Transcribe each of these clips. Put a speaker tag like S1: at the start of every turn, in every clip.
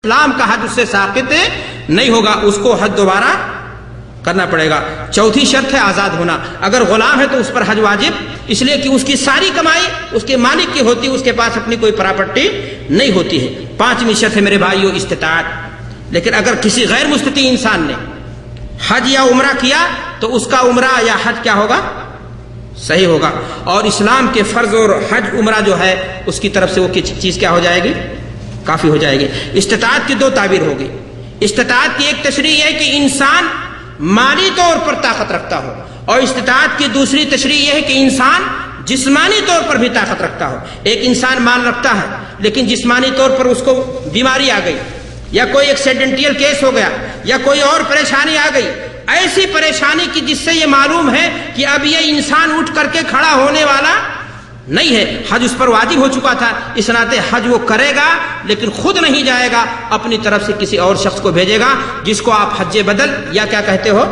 S1: اسلام کا حج اس سے ساقط نہیں ہوگا، اس کو حج دوبارہ کرنا پڑے گا۔ چوتھی شرط ہے آزاد ہونا، اگر غلام ہے تو اس پر حج واجب، اس لیے کہ اس کی ساری کمائی اس کے مالک کی ہوتی، اس کے پاس اپنی کوئی پراپرٹی نہیں ہوتی ہے۔ پانچویں شرط ہے میرے بھائیو استطاعت، لیکن اگر کسی غیر مستطیع انسان نے حج یا عمرہ کیا تو اس کا عمرہ یا حج کیا ہوگا؟ صحیح ہوگا، اور اسلام کے فرض اور حج عمرہ جو ہے اس کی طرف سے وہ چیز کیا ہو جائے گی؟ کافی ہو جائے گی۔ استطاعت کی دو تعبیر ہوگی۔ استطاعت کی ایک تشریح ہے کہ انسان مالی طور پر طاقت رکھتا ہو، اور استطاعت کی دوسری تشریح یہ ہے کہ انسان جسمانی طور پر بھی طاقت رکھتا ہو۔ ایک انسان مال رکھتا ہے لیکن جسمانی طور پر اس کو بیماری آ گئی، یا کوئی ایکسیڈنٹل کیس ہو گیا، یا کوئی اور پریشانی آ گئی، ایسی پریشانی کی جس سے یہ معلوم ہے کہ اب یہ انسان اٹھ کر کے کھڑا ہونے والا نہیں ہے، حج اس پر واجب ہو چکا تھا، اس ناطے حج وہ کرے گا لیکن خود نہیں جائے گا، اپنی طرف سے کسی اور شخص کو بھیجے گا جس کو آپ حج بدل یا کیا کہتے ہو؟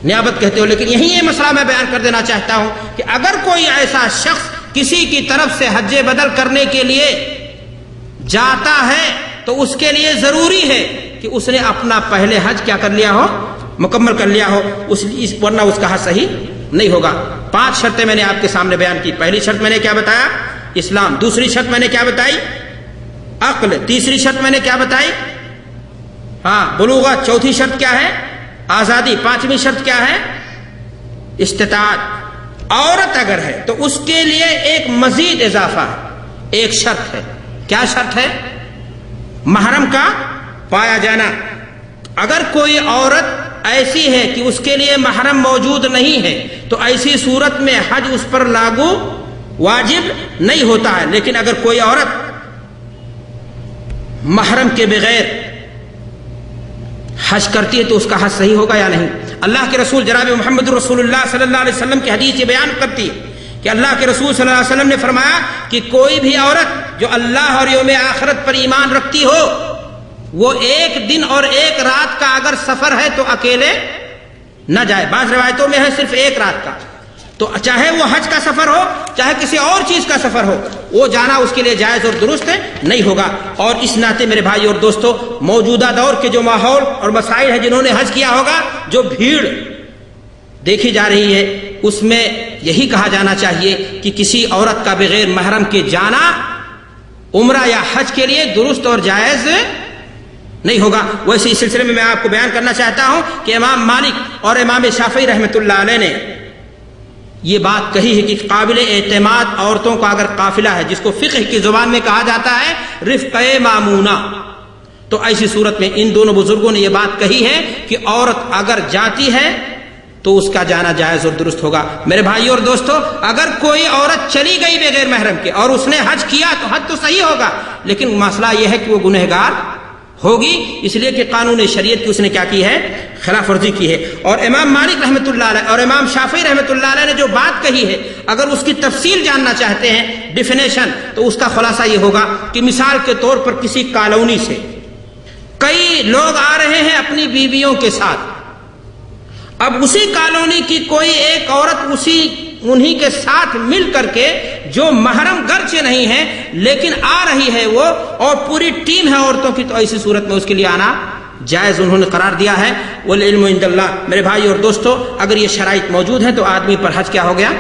S1: نیابت کہتے ہو۔ لیکن یہی یہ مسئلہ میں بیان کر دینا چاہتا ہوں کہ اگر کوئی ایسا شخص کسی کی طرف سے حج بدل کرنے کے لیے جاتا ہے تو اس کے لیے ضروری ہے کہ اس نے اپنا پہلے حج کیا کر لیا ہو؟ مکمل کر لیا ہو، ورنہ اس کا حج صحیح نہیں ہوگا۔ 5 شرطیں میں نے آپ کے سامنے بیان کی۔ پہلی شرط میں نے کیا بتایا؟ اسلام۔ دوسری شرط میں نے کیا بتائی؟ عقل۔ تیسری شرط میں نے کیا بتائی؟ بلوغت۔ چوتھی شرط کیا ہے؟ آزادی۔ پانچویں شرط کیا ہے؟ استطاعت۔ عورت اگر ہے تو اس کے لیے ایک مزید اضافہ ہے، ایک شرط ہے۔ کیا شرط ہے؟ محرم کا پایا جانا۔ اگر کوئی عورت ایسی ہے کہ اس کے لیے محرم موجود نہیں ہے تو ایسی صورت میں حج اس پر لاگو واجب نہیں ہوتا ہے، لیکن اگر کوئی عورت محرم کے بغیر حج کرتی ہے تو اس کا حج صحیح ہوگا یا نہیں؟ اللہ کے رسول جناب محمد رسول اللہ صلی اللہ علیہ وسلم کی حدیث یہ بیان کرتی ہے کہ اللہ کے رسول صلی اللہ علیہ وسلم نے فرمایا کہ کوئی بھی عورت جو اللہ اور یوم آخرت پر ایمان رکھتی ہو، وہ 1 دن اور 1 رات کا اگر سفر ہے تو اکیلے نہ جائے۔ بعض روایتوں میں ہے صرف 1 رات کا، تو چاہے وہ حج کا سفر ہو چاہے کسی اور چیز کا سفر ہو، وہ جانا اس کے لیے جائز اور درست نہیں ہوگا۔ اور اس ناطے میرے بھائی اور دوستو، موجودہ دور کے جو ماحول اور مسائل ہیں جنہوں نے حج کیا ہوگا، جو بھیڑ دیکھی جا رہی ہے، اس میں یہی کہا جانا چاہیے کہ کسی عورت کا بغیر محرم کے جانا عمرہ یا حج کے لیے درست اور جائز نہیں ہوگا۔ ویسے اس سلسلے میں آپ کو بیان کرنا چاہتا ہوں کہ امام مالک اور امام شافعی رحمۃ اللہ علیہ نے یہ بات کہی ہے کہ قابل اعتماد عورتوں کا اگر قافلہ ہے، جس کو فقہ کی زبان میں کہا جاتا ہے رفقہ مامونہ، تو ایسی صورت میں ان دونوں بزرگوں نے یہ بات کہی ہے کہ عورت اگر جاتی ہے تو اس کا جانا جائز اور درست ہوگا۔ میرے بھائی اور دوستو، اگر کوئی عورت چلی گئی بغیر محرم کے اور اس نے حج کیا تو حج تو صحیح ہوگا، لیکن مسئلہ یہ ہے کہ وہ گنہگار ہوگی، اس لیے کہ قانون شریعت کی اس نے کیا کی ہے؟ خلاف ورزی کی ہے۔ اور امام مالک رحمۃ اللہ علیہ اور امام شافعی رحمۃ اللہ علیہ نے جو بات کہی ہے، اگر اس کی تفصیل جاننا چاہتے ہیں، ڈیفینیشن، تو اس کا خلاصہ یہ ہوگا کہ مثال کے طور پر کسی کالونی سے کئی لوگ آ رہے ہیں اپنی بیویوں کے ساتھ، اب اسی کالونی کی کوئی ایک عورت انہی کے ساتھ مل کر کے جو محرم گرچہ نہیں ہے لیکن آ رہی ہے وہ، اور پوری ٹیم ہے عورتوں کی، تو ایسی صورت میں اس کے لیے آنا جائز انہوں نے قرار دیا ہے۔ والعلم عند اللہ۔ میرے بھائی اور دوستو، اگر یہ شرائط موجود ہیں تو آدمی پر حج کیا ہو گیا؟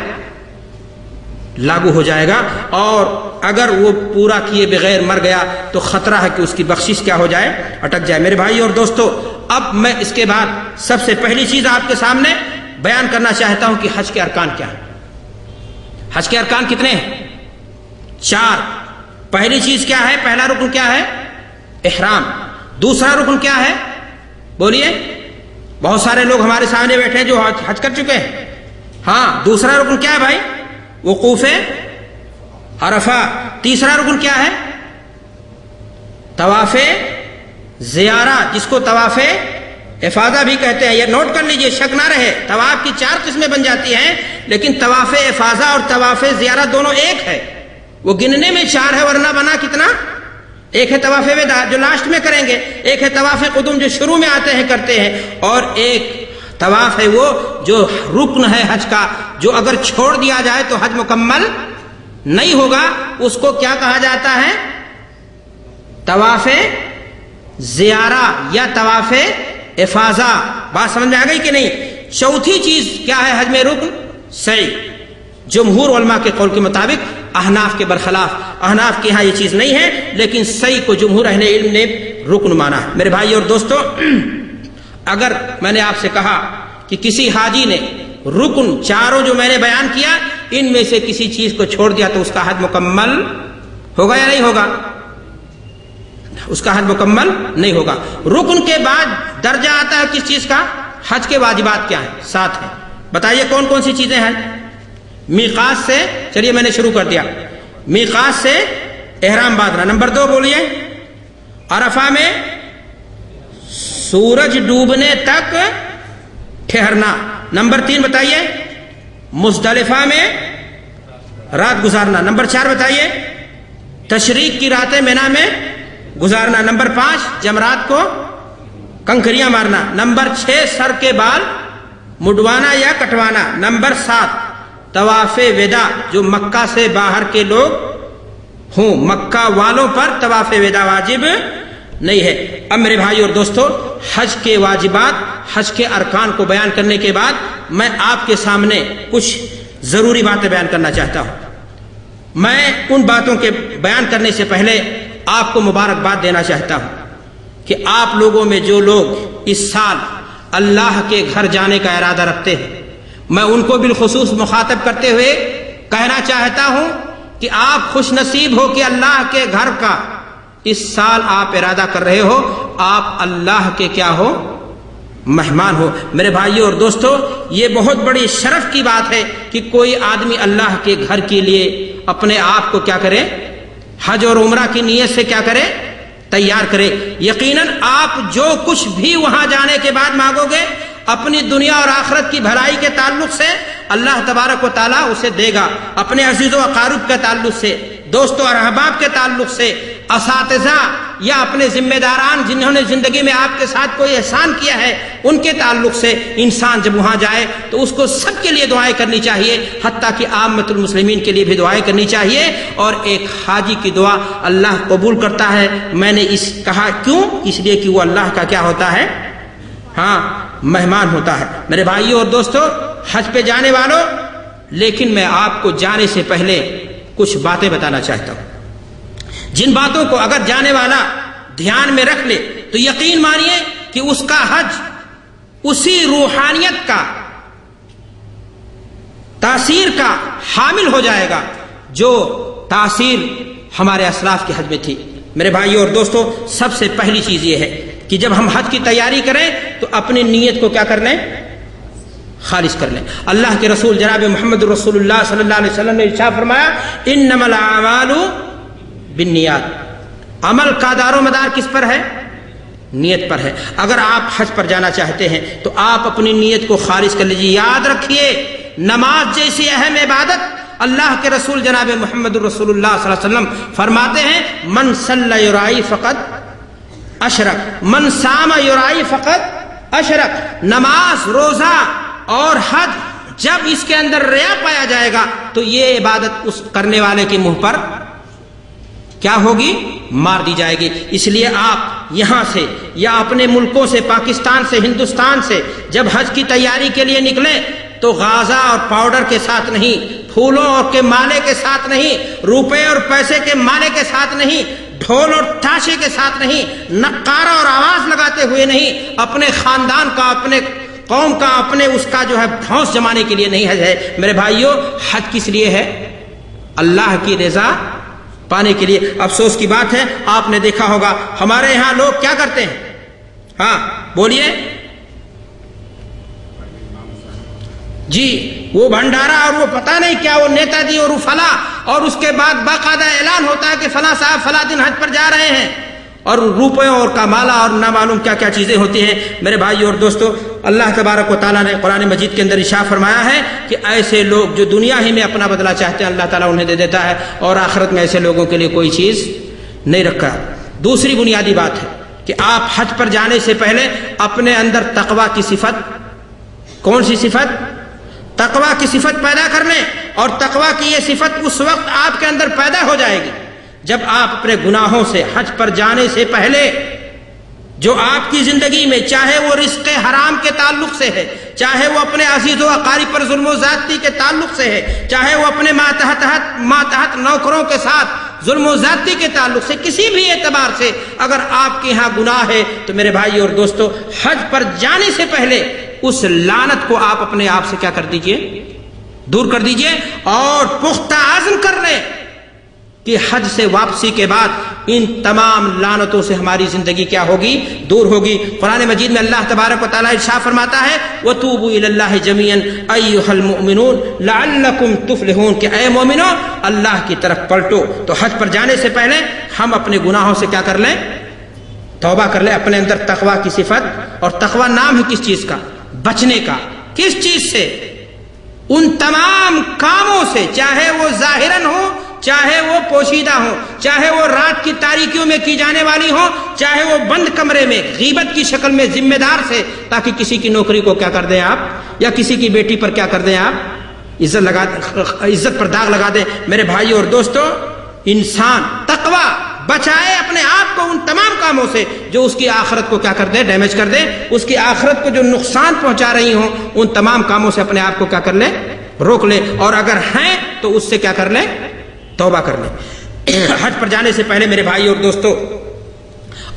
S1: لاگو ہو جائے گا، اور اگر وہ پورا کیے بغیر مر گیا تو خطرہ ہے کہ اس کی بخشش کیا ہو جائے؟ اٹک جائے۔ میرے بھائی اور دوستو، اب میں اس کے بعد سب سے پہلی چیز آپ کے سامنے بیان کرنا چاہتا ہوں کہ حج کے ارکان کیا ہیں۔ حج کے ارکان کتنے ہیں؟ 4۔ پہلی چیز کیا ہے؟ پہلا رکن کیا ہے؟ احرام۔ دوسرا رکن کیا ہے؟ بولیے۔ بہت سارے لوگ ہمارے سامنے بیٹھے ہیں جو حج کر چکے ہیں۔ دوسرا رکن کیا ہے بھائی؟ وقوف عرفہ۔ تیسرا رکن کیا ہے؟ طواف زیارہ، جس کو طواف افاضہ بھی کہتے ہیں۔ یہ نوٹ کر لیجئے، شک نہ رہے، طواف کی 4 قسمیں بن جاتی ہیں، لیکن طواف افاضہ اور طواف زیارہ دونوں ایک ہے۔ وہ گننے میں 4 ہے، ورنہ بنا کتنا؟ ایک ہے طواف وداع جو لاسٹ میں کریں گے، ایک ہے طواف قدوم جو شروع میں آتے ہیں کرتے ہیں، اور ایک طواف ہے وہ جو رکن ہے حج کا، جو اگر چھوڑ دیا جائے تو حج مکمل نہیں ہوگا۔ اس کو کیا کہا جاتا ہے؟ طواف زیارہ یا طواف افاضہ. بات سمجھ میں آ گئی کہ نہیں؟ چوتھی چیز کیا ہے حج میں رکن؟ سعی. جمہور علماء کے قول کے مطابق، احناف کے برخلاف، احناف کے ہاں یہ چیز نہیں ہے، لیکن سعی کو جمہور اہل علم نے رکن مانا ہے. میرے بھائی اور دوستو، اگر میں نے آپ سے کہا کہ کسی حاجی نے رکن چاروں جو میں نے بیان کیا ان میں سے کسی چیز کو چھوڑ دیا تو اس کا حج مکمل ہوگا یا نہیں ہوگا؟ اس کا حج مکمل نہیں ہوگا. رکن کے بعد درجہ آتا ہے کس چیز کا؟ حج کے واجبات کیا ہیں؟ 7 ہیں. بتائیے کون کون سی چیزیں ہیں؟ میقات سے، چلیے میں نے شروع کر دیا. میقات سے احرام باندھنا. نمبر 2 بولیے. عرفہ میں سورج ڈوبنے تک ٹھہرنا. نمبر 3 بتائیے. مزدلفہ میں رات گزارنا. نمبر 4 بتائیے. تشریق کی راتیں مینا میں گزارنا. نمبر 5 جمرات کو کنکریاں مارنا. نمبر 6 سر کے بال مڈوانا یا کٹوانا. نمبر 7 طواف وداع، جو مکہ سے باہر کے لوگ ہوں، مکہ والوں پر طواف وداع واجب نہیں ہے. اب میرے بھائی اور دوستو، حج کے واجبات، حج کے ارکان کو بیان کرنے کے بعد میں آپ کے سامنے کچھ ضروری باتیں بیان کرنا چاہتا ہوں. میں ان باتوں کے بیان کرنے سے پہلے آپ کو مبارکباد دینا چاہتا ہوں کہ آپ لوگوں میں جو لوگ اس سال اللہ کے گھر جانے کا ارادہ رکھتے ہیں، میں ان کو بالخصوص مخاطب کرتے ہوئے کہنا چاہتا ہوں کہ آپ خوش نصیب ہو کہ اللہ کے گھر کا اس سال آپ ارادہ کر رہے ہو. آپ اللہ کے کیا ہو؟ مہمان ہو. میرے بھائیوں اور دوستو، یہ بہت بڑی شرف کی بات ہے کہ کوئی آدمی اللہ کے گھر کے لیے اپنے آپ کو کیا کرے؟ حج اور عمرہ کی نیت سے کیا کرے؟ تیار کرے. یقیناً آپ جو کچھ بھی وہاں جانے کے بعد مانگو گے اپنی دنیا اور آخرت کی بھلائی کے تعلق سے اللہ تبارک و تعالیٰ اسے دے گا. اپنے عزیز و اقارب کے تعلق سے، دوستوں اور احباب کے تعلق سے، اساتذہ یا اپنے ذمہ داران جنہوں نے زندگی میں آپ کے ساتھ کوئی احسان کیا ہے ان کے تعلق سے، انسان جب وہاں جائے تو اس کو سب کے لیے دعائیں کرنی چاہیے، حتیٰ کہ عامت المسلمین کے لیے بھی دعائیں کرنی چاہیے. اور ایک حاجی کی دعا اللہ قبول کرتا ہے. میں نے کہا کیوں؟ اس لیے کہ وہ اللہ کا کیا ہوتا ہے؟ ہاں، مہمان ہوتا ہے. میرے بھائیوں اور دوستو، حج پہ جانے والوں، لیکن میں آپ کو جانے سے پہلے کچھ باتیں بتانا چاہتا ہوں جن باتوں کو اگر جانے والا دھیان میں رکھ لے تو یقین مانیے کہ اس کا حج اسی روحانیت کا، تاثیر کا حامل ہو جائے گا جو تاثیر ہمارے اسلاف کے حج میں تھی. میرے بھائیوں اور دوستو، سب سے پہلی چیز یہ ہے کہ جب ہم حج کی تیاری کریں تو اپنی نیت کو کیا کر لیں؟ خالص کر لیں. اللہ کے رسول جناب محمد رسول اللہ صلی اللہ علیہ وسلم نے ارشاد فرمایا، انما الاعمال بالنیات. عمل کا دار و مدار کس پر ہے؟ نیت پر ہے. اگر آپ حج پر جانا چاہتے ہیں تو آپ اپنی نیت کو خالص کر لیجیے. یاد رکھیے، نماز جیسی اہم عبادت اللہ کے رسول جناب محمد رسول اللہ صلی اللہ علیہ وسلم فرماتے ہیں، من صلی یرائی فقط اشرک، من صام یرائی فقط اشرک. نماز، روزہ اور حج جب اس کے اندر ریا پایا جائے گا تو یہ عبادت اس کرنے والے کے منہ پر کیا ہوگی؟ مار دی جائے گی. اس لیے آپ یہاں سے یا اپنے ملکوں سے، پاکستان سے، ہندوستان سے جب حج کی تیاری کے لیے نکلیں تو غازہ اور پاؤڈر کے ساتھ نہیں، پھولوں اور کے مالے کے ساتھ نہیں، روپے اور پیسے کے مالے کے ساتھ نہیں، ڈھول اور تاشے کے ساتھ نہیں، نقارہ اور آواز لگاتے ہوئے نہیں، اپنے خاندان کا، اپنے قوم کا، اپنے اس کا جو ہے دھوس جمانے کے لیے نہیں حج ہے. میرے بھائیوں، حج کس لیے ہے؟ اللہ کی رضا پانے کے لیے. افسوس کی بات ہے، آپ نے دیکھا ہوگا ہمارے یہاں لوگ کیا کرتے ہیں؟ ہاں بولیے جی. وہ بھنڈارا اور وہ پتہ نہیں کیا، وہ نیتا جی اور وہ فلاں، اور اس کے بعد باقاعدہ اعلان ہوتا ہے کہ فلاں صاحب فلاں دن حج پر جا رہے ہیں، اور روپیوں اور کا مالا اور نہ معلوم کیا کیا چیزیں ہوتی ہیں. میرے بھائیو اور دوستو، اللہ تبارک و تعالیٰ نے قرآن مجید کے اندر ارشاد فرمایا ہے کہ ایسے لوگ جو دنیا ہی میں اپنا بدلہ چاہتے ہیں اللہ تعالیٰ انہیں دے دیتا ہے، اور آخرت میں ایسے لوگوں کے لیے کوئی چیز نہیں رکھا. دوسری بنیادی بات ہے کہ آپ حج پر جانے سے پہلے اپنے اندر تقویٰ کی صفت، کون سی صفت؟ تقویٰ کی صفت پیدا کر لیں. اور تقویٰ کی یہ صفت اس وقت آپ کے اندر پیدا ہو جائے گی جب آپ اپنے گناہوں سے حج پر جانے سے پہلے جو آپ کی زندگی میں چاہے وہ رزق حرام کے تعلق سے ہے، چاہے وہ اپنے عزیز و اقارب پر ظلم و زیادتی کے تعلق سے ہے، چاہے وہ اپنے ماتحت نوکروں کے ساتھ ظلم و زیادتی کے تعلق سے، کسی بھی اعتبار سے اگر آپ کے ہاں گناہ ہے تو میرے بھائی اور دوستو، حج پر جانے سے پہلے اس لعنت کو آپ اپنے آپ سے کیا کر دیجئے، دور کر دیجئے، اور پختہ عزم کر لیں کہ حج سے واپسی کے بعد ان تمام لعنتوں سے ہماری زندگی کیا ہوگی، دور ہوگی۔ قرآن مجید میں اللہ تبارک و تعالیٰ ارشاد فرماتا ہے وَتُوبُوا إِلَى اللَّهِ جَمِيعًا أَيُّهَا الْمُؤْمِنُونَ لَعَلَّكُمْ تُفْلِحُونَ کہ اے مومنو اللہ کی طرف پلٹو۔ تو حج پر جانے سے پہلے ہم اپنے گناہوں سے کیا کر لیں، توبہ کر لیں، اپنے اندر تقوی کی صفت، اور تقوی نام ہے کس چیز کا، بچنے کا، کس چیز سے، ان تمام کاموں سے، چاہے وہ ظاہراً ہو، چاہے وہ پوشیدہ ہو، چاہے وہ رات کی تاریکیوں میں کی جانے والی ہو، چاہے وہ بند کمرے میں غیبت کی شکل میں ذمہ دار سے، تاکہ کسی کی نوکری کو کیا کر دیں آپ، یا کسی کی بیٹی پر کیا کر دیں آپ، عزت پر داغ لگا دیں۔ میرے بھائی اور دوستو، انسان تقوی بچائے اپنے آپ کو ان تمام کاموں سے جو اس کی آخرت کو کیا کر دے، ڈیمیج کر دے، اس کی آخرت کو جو نقصان پہنچا رہی ہوں، ان تمام کاموں سے اپنے آپ کو کیا کر لے، روک لے، اور اگر ہیں تو اس سے کیا کر لے، توبہ کر لیں۔ حج پر جانے سے پہلے میرے بھائی اور دوستو،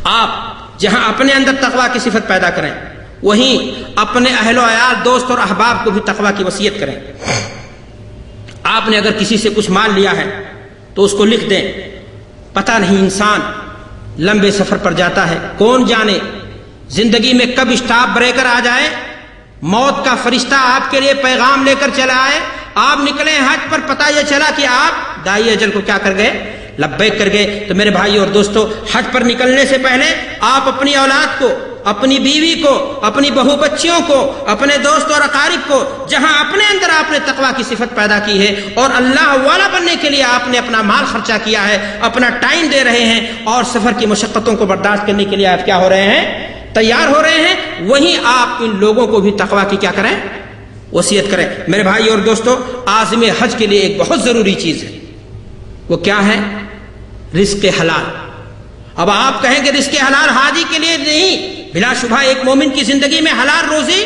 S1: آپ جہاں اپنے اندر تقوی کی صفت پیدا کریں، وہیں اپنے اہل و عیال، دوست اور احباب کو بھی تقوی کی وصیت کریں۔ آپ نے اگر کسی سے کچھ مال لیا ہے تو اس کو لکھ دیں۔ پتہ نہیں انسان لمبے سفر پر جاتا ہے، کون جانے زندگی میں کب اسٹاپ بریکر آ جائے، موت کا فرشتہ آپ کے لیے پیغام لے کر چلا آئے، آپ نکلے حج پر، پتہ یہ چلا کہ آپ دائی اجل کو کیا کر گئے، لبیک کر گئے۔ تو میرے بھائی اور دوستو، حج پر نکلنے سے پہلے آپ اپنی اولاد کو، اپنی بیوی کو، اپنی بہو بچیوں کو، اپنے دوست اور اقارب کو، جہاں اپنے اندر آپ نے تقوی کی صفت پیدا کی ہے اور اللہ والا بننے کے لیے آپ نے اپنا مال خرچہ کیا ہے، اپنا ٹائم دے رہے ہیں، اور سفر کی مشقتوں کو برداشت کرنے کے لیے آپ کیا ہو رہے ہیں، تیار ہو رہے ہیں، وہیں آپ ان لوگوں کو بھی تقوی کی کیا کریں، وصیت کریں۔ میرے بھائی اور دوستو، عازم حج کے لیے ایک بہت ضروری چیز ہے، وہ کیا ہے، رزق حلال۔ اب آپ کہیں کہ رزق حلال حاجی کے لیے نہیں، بلا شبہ ایک مومن کی زندگی میں حلال روزی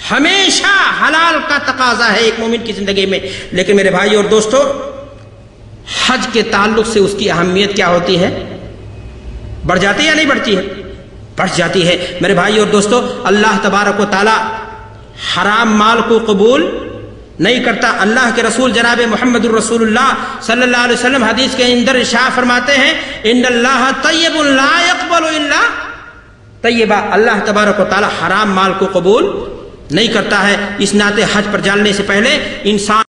S1: ہمیشہ حلال کا تقاضا ہے ایک مومن کی زندگی میں، لیکن میرے بھائی اور دوستو، حج کے تعلق سے اس کی اہمیت کیا ہوتی ہے، بڑھ جاتی ہے یا نہیں بڑھتی ہے، بڑھ جاتی ہے۔ میرے بھائی اور دوستو، اللہ تبارک و تعالی حرام مال کو قبول نہیں کرتا۔ اللہ کے رسول جناب محمد الرسول اللہ صلی اللہ علیہ وسلم حدیث کے اندر ارشاد فرماتے ہیں ان اللہ طیب لا یقبل الا طیبا، اللہ تبارک و تعالی حرام مال کو قبول نہیں کرتا ہے۔ اس ناطے حج پر جانے سے پہلے انسان